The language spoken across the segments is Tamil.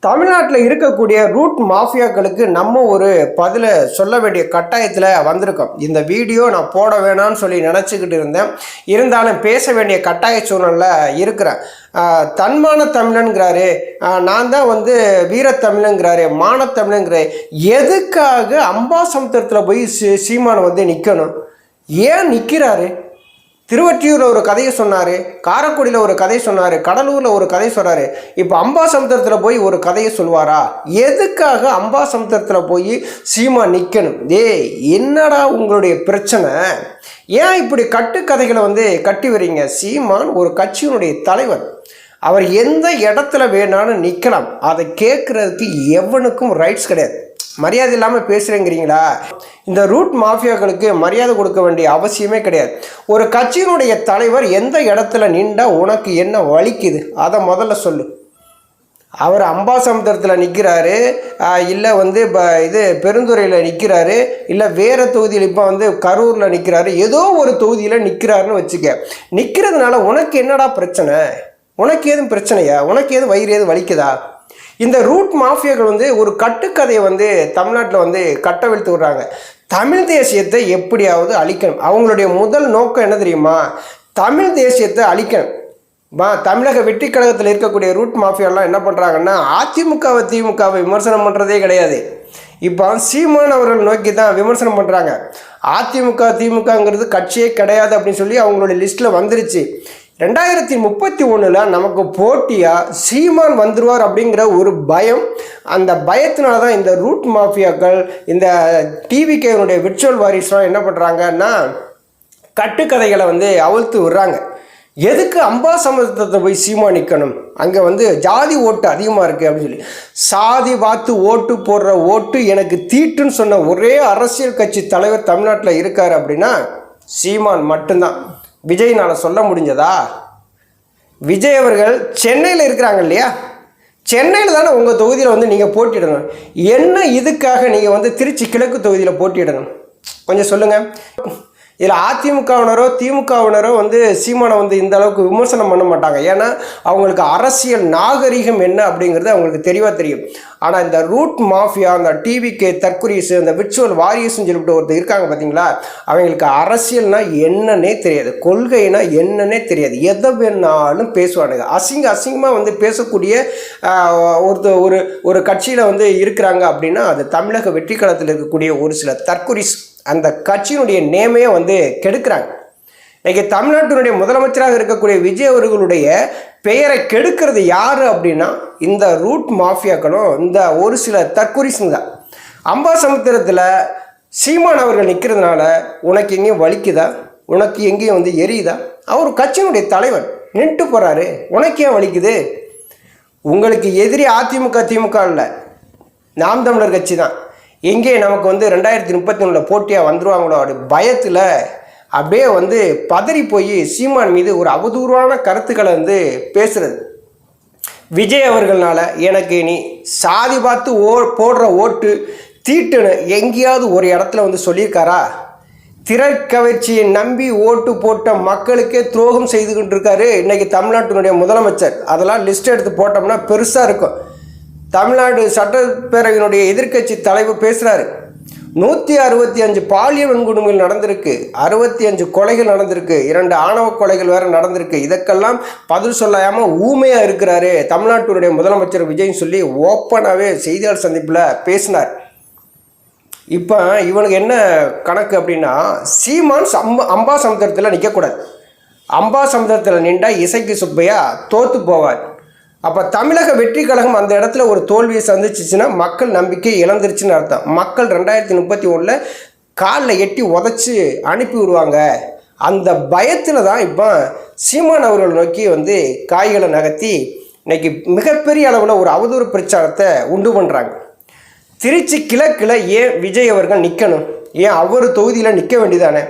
தமிழ்நாட்டில் இருக்கக்கூடிய ரூட் மாஃபியாக்களுக்கு நம்ம ஒரு பதிலை சொல்ல வேண்டிய கட்டாயத்தில் வந்திருக்கோம். இந்த வீடியோ நான் போட வேணாம்னு சொல்லி நினச்சிக்கிட்டு இருந்தேன். இருந்தாலும் பேச வேண்டிய கட்டாய சூழ்நிலையில் இருக்கிறேன். தன்மான தமிழன்கிறாரு, நான் தான் வீரத்தமிழங்கிறாரு, மானத்தமிழங்கிறாரு. எதுக்காக அம்பாசமுத்திரத்தில் போய் சீமான் நிற்கணும்? ஏன் நிற்கிறாரு? திருவொற்றியூரில் ஒரு கதையை சொன்னார், காரைக்குடியில் ஒரு கதை சொன்னார், கடலூரில் ஒரு கதை சொன்னார். இப்போ அம்பாசமுத்திரத்தில் போய் ஒரு கதையை சொல்வாரா? எதுக்காக அம்பாசமுத்திரத்தில் போய் சீமான் நிற்கணும்? என்னடா உங்களுடைய பிரச்சனை? ஏன் இப்படி கட்டுக்கதைகளை கட்டி வரீங்க? சீமான் ஒரு கட்சியினுடைய தலைவர். அவர் எந்த இடத்துல வேணாலும் நிற்கலாம். அதை கேட்குறதுக்கு எவனுக்கும் ரைட்ஸ் கிடையாது. மரியாதை இல்லாமல் பேசுகிறேங்கிறீங்களா? இந்த ரூட் மாஃபியாக்களுக்கு மரியாதை கொடுக்க வேண்டிய அவசியமே கிடையாது. ஒரு கட்சியினுடைய தலைவர் எந்த இடத்துல நின்றா உனக்கு என்ன வலிக்குது அதை முதல்ல சொல்லு. அவர் அம்பாசமுத்திரத்தில் நிற்கிறாரு, இல்லை பெருந்துறையில் நிற்கிறாரு, இல்லை வேறு தொகுதியில் இப்போ கரூரில் நிற்கிறாரு, ஏதோ ஒரு தொகுதியில் நிற்கிறாருன்னு வச்சுக்க. நிற்கிறதுனால உனக்கு என்னடா பிரச்சனை? உனக்கு ஏதும் பிரச்சனையா? உனக்கு ஏதும் வயிறு ஏதும் வலிக்குதா? இந்த ரூட் மாஃபியாக்கள் ஒரு கட்டுக்கதையை தமிழ்நாட்டில் கட்டவிழ்த்து விடுறாங்க. தமிழ் தேசியத்தை எப்படியாவது அழிக்கணும். அவங்களுடைய முதல் நோக்கம் என்ன தெரியுமா? தமிழ் தேசியத்தை அழிக்கணும். தமிழக வெற்றி கழகத்தில் இருக்கக்கூடிய ரூட் மாஃபியாலாம் என்ன பண்ணுறாங்கன்னா, திமுகவை விமர்சனம் பண்ணுறதே கிடையாது. இப்போ சீமான் அவர்கள் நோக்கி தான் விமர்சனம் பண்ணுறாங்க. திமுகங்கிறது கட்சியே கிடையாது அப்படின்னு சொல்லி அவங்களுடைய லிஸ்ட்டில் வந்துருச்சு. 2031 நமக்கு போட்டியாக சீமான் வந்துடுவார் அப்படிங்கிற ஒரு பயம். அந்த பயத்தினால தான் இந்த ரூட் மாஃபியாக்கள், இந்த டிவிகேனுடைய விர்ச்சுவல் வாரிசுலாம் என்ன பண்ணுறாங்கன்னா, கட்டுக்கதைகளை அவிழ்த்து விடுறாங்க. எதுக்கு அம்பாசமுத்திரத்தை போய் சீமான் நிற்கணும்? அங்கே ஜாதி ஓட்டு அதிகமாக இருக்குது அப்படின்னு சொல்லி சாதி பார்த்து ஓட்டு போடுற ஓட்டு எனக்கு தீட்டுன்னு சொன்ன ஒரே அரசியல் கட்சி தலைவர் தமிழ்நாட்டில் இருக்கார் அப்படின்னா சீமான் மட்டும்தான். விஜய்னால் சொல்ல முடிஞ்சதா? விஜய் அவர்கள் சென்னையில் இருக்கிறாங்க இல்லையா? சென்னையில் தானே உங்கள் தொகுதியில் நீங்கள் போட்டியிடணும். என்ன இதுக்காக நீங்கள் திருச்சி கிழக்கு தொகுதியில் போட்டியிடணும்? கொஞ்சம் சொல்லுங்கள். இதில் அதிமுகவினரோ திமுகவினரோ சீமானை இந்த அளவுக்கு விமர்சனம் பண்ண மாட்டாங்க. ஏன்னா அவங்களுக்கு அரசியல் நாகரிகம் என்ன அப்படிங்கிறது அவங்களுக்கு தெளிவாக தெரியும். ஆனால் இந்த ரூட் மாஃபியா, அந்த டிவிகே தற்குறிஸ், அந்த விர்ச்சுவல் வாரியர்ஸ்ன்னு சொல்லிவிட்டு ஒருத்தர் இருக்காங்க பார்த்தீங்களா, அவங்களுக்கு அரசியல்னா என்னன்னே தெரியாது, கொள்கைனா என்னன்னே தெரியாது. எதை வேணாலும் பேசுவானுங்க. அசிங்கமாக பேசக்கூடிய ஒரு கட்சியில் இருக்கிறாங்க அப்படின்னா அது தமிழக வெற்றி கழகத்தில் இருக்கக்கூடிய ஒரு சில தற்குறிஸ் அந்த கட்சியினுடைய நேமையை கெடுக்கிறாங்க. இன்றைக்கி தமிழ்நாட்டினுடைய முதலமைச்சராக இருக்கக்கூடிய விஜய் அவர்களுடைய பெயரை கெடுக்கிறது யார் அப்படின்னா இந்த ரூட் மாஃபியாக்களும் இந்த ஒரு சில தற்குறிசுங்க தான். அம்பாசமுத்திரத்தில் சீமான் அவர்கள் நிற்கிறதுனால உனக்கு எங்கேயும் வலிக்குதா? உனக்கு எங்கேயும் எரியுதா? அவர் கட்சியினுடைய தலைவர் நின்று போகிறாரு, உனக்கு ஏன் வலிக்குது? உங்களுக்கு எதிரி திமுக இல்லை, நாம் தமிழர் கட்சி தான். எங்கே நமக்கு 2031 போட்டியாக வந்துடுவாங்களோ அப்படி பயத்தில் அப்படியே பதறி போய் சீமான் மீது ஒரு அவதூறான கருத்துக்களை பேசுகிறது. விஜய் அவர்களால் எனக்கு நீ சாதி பார்த்து போடுற ஓட்டு தீட்டுன்னு எங்கேயாவது ஒரு இடத்துல சொல்லியிருக்காரா? திரைக்கவர்ச்சியை நம்பி ஓட்டு போட்ட மக்களுக்கே துரோகம் செய்து கொண்டிருக்காரு இன்றைக்கி தமிழ்நாட்டினுடைய முதலமைச்சர். அதெல்லாம் லிஸ்ட் எடுத்து போட்டோம்னா பெருசாக இருக்கும். தமிழ்நாடு சட்டப்பேரவையினுடைய எதிர்க்கட்சி தலைவர் பேசுகிறாரு. 165 பாலியல் வன்கொடுமைகள் நடந்திருக்கு, 65 கொலைகள் நடந்திருக்கு, 2 ஆணவ கொலைகள் வேறு நடந்திருக்கு. இதற்கெல்லாம் பதில் சொல்லாமல் ஊமையாக இருக்கிறாரு தமிழ்நாட்டினுடைய முதலமைச்சர் விஜய்னு சொல்லி ஓப்பனாகவே செய்தியாளர் சந்திப்பில் பேசினார். இப்போ இவனுக்கு என்ன கணக்கு அப்படின்னா, சீமான் அம்பாசமுத்திரத்தில் நிற்கக்கூடாது. அம்பாசமுத்திரத்தில் நின்றா இசைக்கு சுப்பையா தோற்று போவார். அப்போ தமிழக வெற்றி கழகம் அந்த இடத்துல ஒரு தோல்வியை சந்திச்சிச்சுன்னா மக்கள் நம்பிக்கை இழந்துருச்சுன்னு அர்த்தம். மக்கள் 2031 காலில் எட்டி உதச்சி அனுப்பி விடுவாங்க. அந்த பயத்தில் தான் இப்போ சீமான் அவர்கள் நோக்கி காய்களை நகர்த்தி இன்னைக்கு மிகப்பெரிய அளவில் ஒரு அவதூறு பிரச்சாரத்தை உண்டு பண்ணுறாங்க. திருச்சி கிழக்கில் ஏன் விஜய் அவர்கள் நிற்கணும்? ஏன் அவர் தொகுதியில் நிற்க வேண்டியதானே?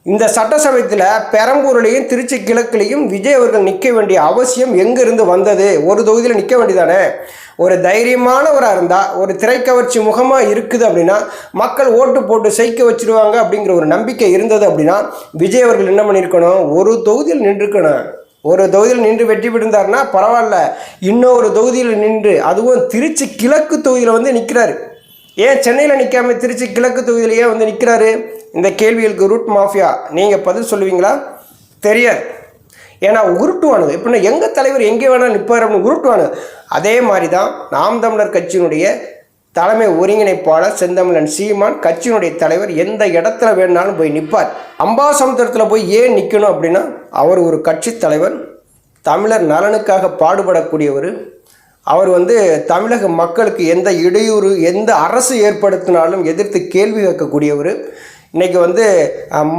இந்த சட்டசபையில் பெரம்பூர்லேயும் திருச்சி கிழக்குலேயும் விஜய் அவர்கள் நிற்க வேண்டிய அவசியம் எங்கேருந்து வந்தது? ஒரு தொகுதியில் நிற்க வேண்டியதானே? ஒரு தைரியமானவராக இருந்தால், ஒரு திரைக்கவர்ச்சி முகமாக இருக்குது அப்படின்னா, மக்கள் ஓட்டு போட்டு செய்க்க வச்சுருவாங்க அப்படிங்கிற ஒரு நம்பிக்கை இருந்தது அப்படின்னா விஜய் அவர்கள் என்ன பண்ணியிருக்கணும்? ஒரு தொகுதியில் நின்றுக்கணும். ஒரு தொகுதியில் நின்று வெற்றி பெற்றிருந்தாருன்னா பரவாயில்ல, இன்னொரு தொகுதியில் நின்று, அதுவும் திருச்சி கிழக்கு தொகுதியில் வந்து நிற்கிறாரு. ஏன் சென்னையில் நிற்காம திருச்சி கிழக்கு தொகுதியிலேயே வந்து நிற்கிறாரு? இந்த கேள்விகளுக்கு ரூட் மாஃபியா நீங்கள் பதில் சொல்லுவீங்களா? தெரியாது. ஏன்னா உருட்டுவானுங்க. இப்படின்னா எங்கள் தலைவர் எங்கே வேணால் நிற்பார் அப்படின்னு உருட்டுவானுங்க. அதே மாதிரி தான் நாம் தமிழர் கட்சியினுடைய தலைமை ஒருங்கிணைப்பாளர் செந்தமிழன் சீமான், கட்சியினுடைய தலைவர், எந்த இடத்துல வேணுனாலும் போய் நிற்பார். அம்பாசமுத்திரத்தில் போய் ஏன் நிற்கணும் அப்படின்னா, அவர் ஒரு கட்சி தலைவர், தமிழர் நலனுக்காக பாடுபடக்கூடியவர். அவர் வந்து தமிழக மக்களுக்கு எந்த இடையூறு, எந்த அரசு ஏற்படுத்தினாலும் எதிர்த்து கேள்வி கேட்கக்கூடியவர். இன்றைக்கி வந்து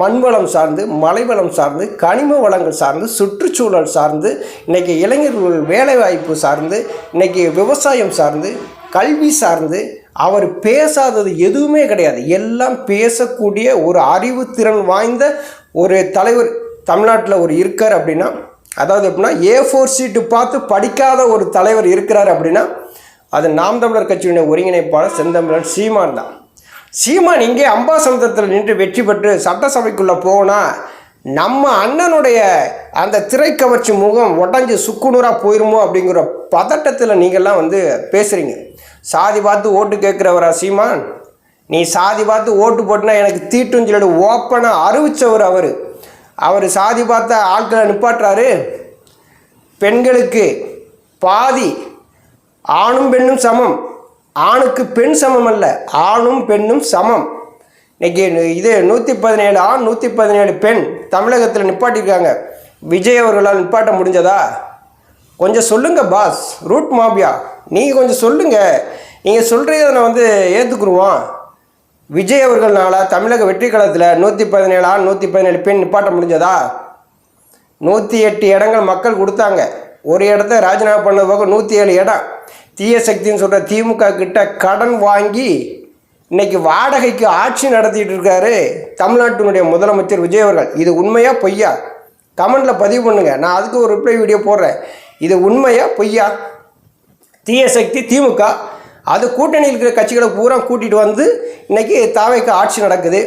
மண்வளம் சார்ந்து, மலைவளம் சார்ந்து, கனிம வளங்கள் சார்ந்து, சுற்றுச்சூழல் சார்ந்து, இன்றைக்கி இளைஞர்கள் வேலைவாய்ப்பு சார்ந்து, இன்றைக்கி விவசாயம் சார்ந்து, கல்வி சார்ந்து அவர் பேசாதது எதுவுமே கிடையாது. எல்லாம் பேசக்கூடிய ஒரு அறிவுத்திறன் வாய்ந்த ஒரு தலைவர் தமிழ்நாட்டில் ஒரு இருக்கார் அப்படின்னா, அதாவது எப்படின்னா A4 சீட்டு பார்த்து படிக்காத ஒரு தலைவர் இருக்கிறார் அப்படின்னா அது நாம் தமிழர் கட்சியினுடைய ஒருங்கிணைப்பாளர் செந்தமிழன் சீமான் தான். சீமான் இங்கே அம்பாசமுத்திரத்தில் நின்று வெற்றி பெற்று சட்டசபைக்குள்ளே போனால் நம்ம அண்ணனுடைய அந்த திரைக்கவர்ச்சி முகம் உடஞ்சி சுக்குநூறாக போயிருமோ அப்படிங்கிற பதட்டத்தில் நீங்கள்லாம் வந்து பேசுகிறீங்க. சாதி பார்த்து ஓட்டு கேட்குறவரா சீமான்? நீ சாதி பார்த்து ஓட்டு போட்டுனா எனக்கு தீட்டுன்னு சொல்லிட்டு ஓப்பனாக அறிவித்தவர் அவர் சாதி பார்த்த ஆட்களை நிப்பாட்டுறாரு. பெண்களுக்கு பாதி, ஆணும் பெண்ணும் சமம், ஆணுக்கு பெண் சமம் அல்ல, ஆணும் பெண்ணும் சமம். இன்றைக்கி இது 117 ஆண் 117 பெண் தமிழகத்தில் நிப்பாட்டியிருக்காங்க. விஜய் அவர்களால் நிப்பாட்ட முடிஞ்சதா? கொஞ்சம் சொல்லுங்கள் பாஸ், ரூட் மாபியா, நீங்கள் கொஞ்சம் சொல்லுங்கள். நீங்கள் சொல்கிறத நான் வந்து ஏற்றுக்குருவோம். விஜய் அவர்களால் தமிழக வெற்றி களத்தில் 117 ஆண் 117 பெண் நிப்பாட்ட முடிஞ்சதா? 108 இடங்கள் மக்கள் கொடுத்தாங்க. ஒரு இடத்த ராஜினாமா பண்ண போக 107 இடம். தீய சக்தின்னு சொல்கிற திமுக கிட்ட கடன் வாங்கி இன்றைக்கி வாடகைக்கு ஆட்சி நடத்திட்டு இருக்காரு தமிழ்நாட்டினுடைய முதலமைச்சர் விஜய் அவர்கள். இது உண்மையா பொய்யா? கமெண்டில் பதிவு பண்ணுங்கள். நான் அதுக்கு ஒரு ரிப்ளை வீடியோ போடுறேன். இது உண்மையா பொய்யா? தீய சக்தி திமுக, அது கூட்டணியில் இருக்கிற கட்சிகளை பூரா கூட்டிகிட்டு வந்து இன்றைக்கி தாவைக்கு ஆட்சி நடக்குது.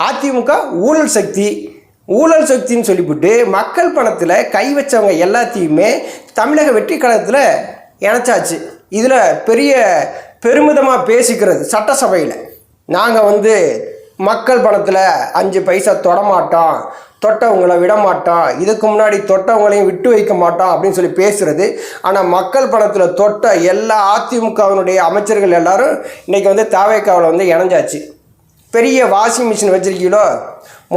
அதிமுக ஊழல் சக்தின்னு சொல்லிவிட்டு மக்கள் பணத்தில் கை வச்சவங்க எல்லாத்தையுமே தமிழக வெற்றி கழகத்தில் இணைச்சாச்சு. இதில் பெரிய பெருமிதமாக பேசிக்கிறது சட்டசபையில், நாங்கள் வந்து மக்கள் பணத்தில் 5 பைசா தொடமாட்டோம், தொட்டவங்களை விட மாட்டோம், இதுக்கு முன்னாடி தொட்டவங்களையும் விட்டு வைக்க மாட்டோம் அப்படின்னு சொல்லி பேசுகிறது. ஆனால் மக்கள் பணத்தில் தொட்ட எல்லா அதிமுகவினுடைய அமைச்சர்கள் எல்லாரும் இன்றைக்கி வந்து தாவேக்காவில் வந்து இணைஞ்சாச்சு. பெரிய வாஷிங் மிஷின் வச்சுருக்கீங்களோ?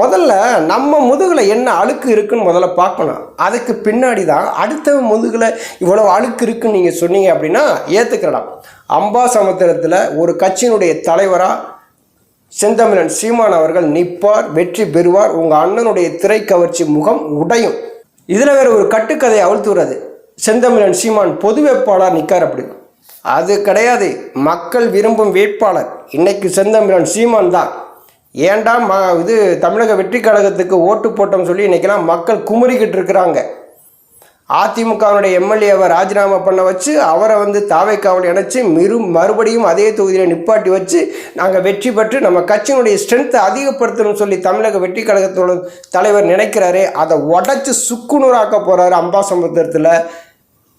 முதல்ல நம்ம முதுகில் என்ன அழுக்கு இருக்குன்னு முதல்ல பார்க்கணும். அதுக்கு பின்னாடி தான் அடுத்த முதுகில் இவ்வளோ அழுக்கு இருக்குன்னு நீங்கள் சொன்னீங்க அப்படின்னா ஏற்றுக்கலாம். அம்பாசமுத்திரத்தில் ஒரு கட்சியினுடைய தலைவராக செந்தமிழன் சீமான் அவர்கள் நிற்பார், வெற்றி பெறுவார். உங்கள் அண்ணனுடைய திரைக்கவர்ச்சி முகம் உடையும். இதில் வேறு ஒரு கட்டுக்கதையை அவிழ்த்துறது, செந்தமிழன் சீமான் பொது வேட்பாளர் நிற்கார் அப்படி. அது கிடையாது, மக்கள் விரும்பும் வேட்பாளர் இன்னைக்கு செந்தமிழன் சீமான் தான். ஏன்டா இது தமிழக வெற்றி கழகத்துக்கு ஓட்டு போட்டோம்னு சொல்லி இன்றைக்கெல்லாம் மக்கள் குமுறிக்கிட்டு இருக்கிறாங்க. அதிமுகவினுடைய எம்எல்ஏவை ராஜினாமா பண்ண வச்சு அவரை வந்து தாவைக்காவல் இணைச்சி மறுபடியும் அதே தொகுதியில் நிப்பாட்டி வச்சு நாங்கள் வெற்றி பெற்று நம்ம கட்சியினுடைய ஸ்ட்ரென்த்தை அதிகப்படுத்தணும்னு சொல்லி தமிழக வெற்றி கழகத்தோட தலைவர் நினைக்கிறாரு. அதை உடச்சி சுக்குநூறாக்க போகிறாரு அம்பாசமுத்திரத்தில்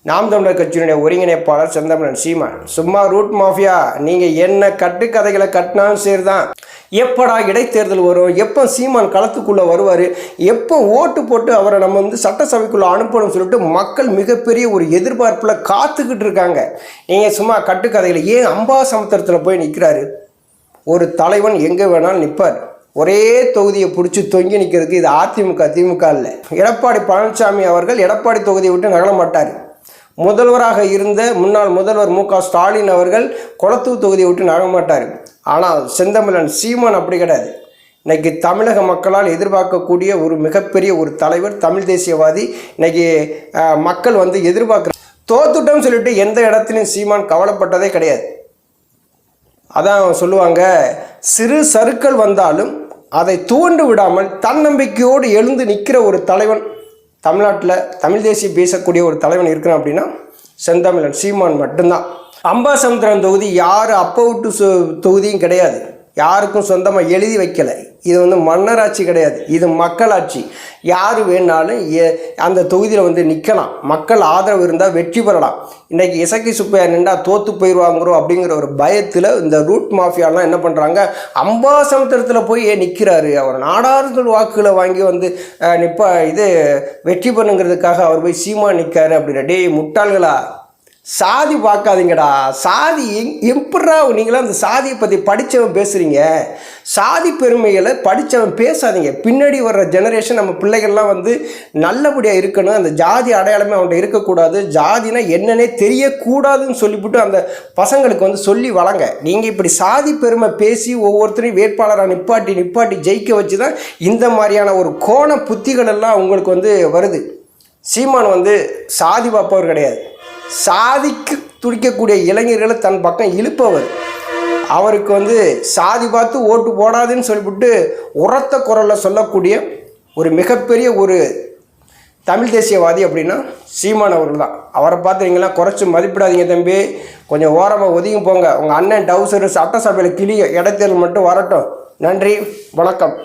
நாம் தமிழர் கட்சியினுடைய ஒருங்கிணைப்பாளர் செந்தமிழன் சீமான். சும்மா ரூட் மாஃபியா, நீங்கள் என்ன கட்டுக்கதைகளை கட்டினாலும் சரி தான். எப்படா இடைத்தேர்தல் வரும், எப்போ சீமான் களத்துக்குள்ளே வருவார், எப்போ ஓட்டு போட்டு அவரை நம்ம வந்து சட்டசபைக்குள்ளே அனுப்பணும்னு சொல்லிட்டு மக்கள் மிகப்பெரிய ஒரு எதிர்பார்ப்பில் காத்துக்கிட்டு இருக்காங்க. நீங்கள் சும்மா கட்டுக்கதையில் ஏன் அம்பாசமுத்திரத்தில் போய் நிற்கிறாரு? ஒரு தலைவன் எங்கே வேணாலும் நிற்பார். ஒரே தொகுதியை பிடிச்சி தொங்கி நிற்கிறதுக்கு இது அதிமுக திமுக இல்லை. எடப்பாடி பழனிசாமி அவர்கள் எடப்பாடி தொகுதியை விட்டு நகல மாட்டார். முதல்வராக இருந்த முன்னாள் முதல்வர் மு.க. ஸ்டாலின் அவர்கள் கொளத்தூர் தொகுதியை விட்டு நகர மாட்டார். ஆனால் செந்தமிழன் சீமான் அப்படி கிடையாது. இன்றைக்கி தமிழக மக்களால் எதிர்பார்க்கக்கூடிய ஒரு மிகப்பெரிய ஒரு தலைவர், தமிழ் தேசியவாதி. இன்றைக்கி மக்கள் வந்து எதிர்பார்க்குற தோத்துட்டோம்னு சொல்லிட்டு எந்த இடத்துலையும் சீமான் கவலைப்பட்டதே கிடையாது. அதான் சொல்லுவாங்க, சிறு சறுக்கள் வந்தாலும் அதை தூண்டு விடாமல் தன்னம்பிக்கையோடு எழுந்து நிற்கிற ஒரு தலைவன் தமிழ்நாட்டில் தமிழ் தேசியம் பேசக்கூடிய ஒரு தலைவன் இருக்கிறான் அப்படின்னா செந்தமிழன் சீமான் மட்டும்தான். அம்பாசமுத்திரம் தொகுதி யார் அப்ப விட்டு தொகுதியும் கிடையாது, யாருக்கும் சொந்தமாக எழுதி வைக்கலை. இது வந்து மன்னராட்சி கிடையாது, இது மக்களாட்சி. யார் வேணாலும் அந்த தொகுதியில் வந்து நிற்கலாம், மக்கள் ஆதரவு இருந்தால் வெற்றி பெறலாம். இன்றைக்கி இசக்கி சுப்பையா நின்றா தோற்று போயிடுவாங்கிறோம் அப்படிங்கிற ஒரு பயத்தில் இந்த ரூட் மாஃபியாலாம் என்ன பண்ணுறாங்க, அம்பாசமுத்திரத்தில் போய் நிற்கிறாரு, அவர் நாடாளுமன்ற வாக்குகளை வாங்கி வந்து வெற்றி பண்ணுங்கிறதுக்காக அவர் போய் சீமா நிற்காரு அப்படின்னா, டேய் முட்டாள்களா, சாதி பார்க்காதீங்கடா. சாதி எப்படா நீங்களாம் அந்த சாதியை பற்றி படித்தவன் பேசுகிறீங்க? சாதி பெருமைகளை படித்தவன் பேசாதீங்க. பின்னாடி வர்ற ஜெனரேஷன் நம்ம பிள்ளைகள்லாம் வந்து நல்லபடியாக இருக்கணும், அந்த ஜாதி அடையாளமே அவன்கிட்ட இருக்கக்கூடாது, ஜாதினா என்னன்னே தெரியக்கூடாதுன்னு சொல்லிவிட்டு அந்த பசங்களுக்கு வந்து சொல்லி வளங்க. நீங்கள் இப்படி சாதி பெருமை பேசி ஒவ்வொருத்தரையும் வேட்பாளராக நிப்பாட்டி ஜெயிக்க வச்சு தான் இந்த மாதிரியான ஒரு கோண புத்திகள் எல்லாம் உங்களுக்கு வந்து வருது. சீமான் வந்து சாதி பார்ப்பவர் கிடையாது, சாதிக்கு துடிக்கக்கூடிய இளைஞர்களை தன் பக்கம் இழுப்பவர். அவருக்கு வந்து சாதி பார்த்து ஓட்டு போடாதுன்னு சொல்லிவிட்டு உரத்த குரலில் சொல்லக்கூடிய ஒரு மிகப்பெரிய ஒரு தமிழ் தேசியவாதி அப்படின்னா சீமான் அவர்கள் தான். அவரை பார்த்து நீங்களாம் குறைச்சி மதிப்பிடாதீங்க தம்பி, கொஞ்சம் ஓரமாக ஒதுங்கி போங்க. உங்கள் அண்ணன் டவுசரு சட்டசபையில் கிளிய இடைத்தேர்தல் மட்டும் வரட்டும். நன்றி, வணக்கம்.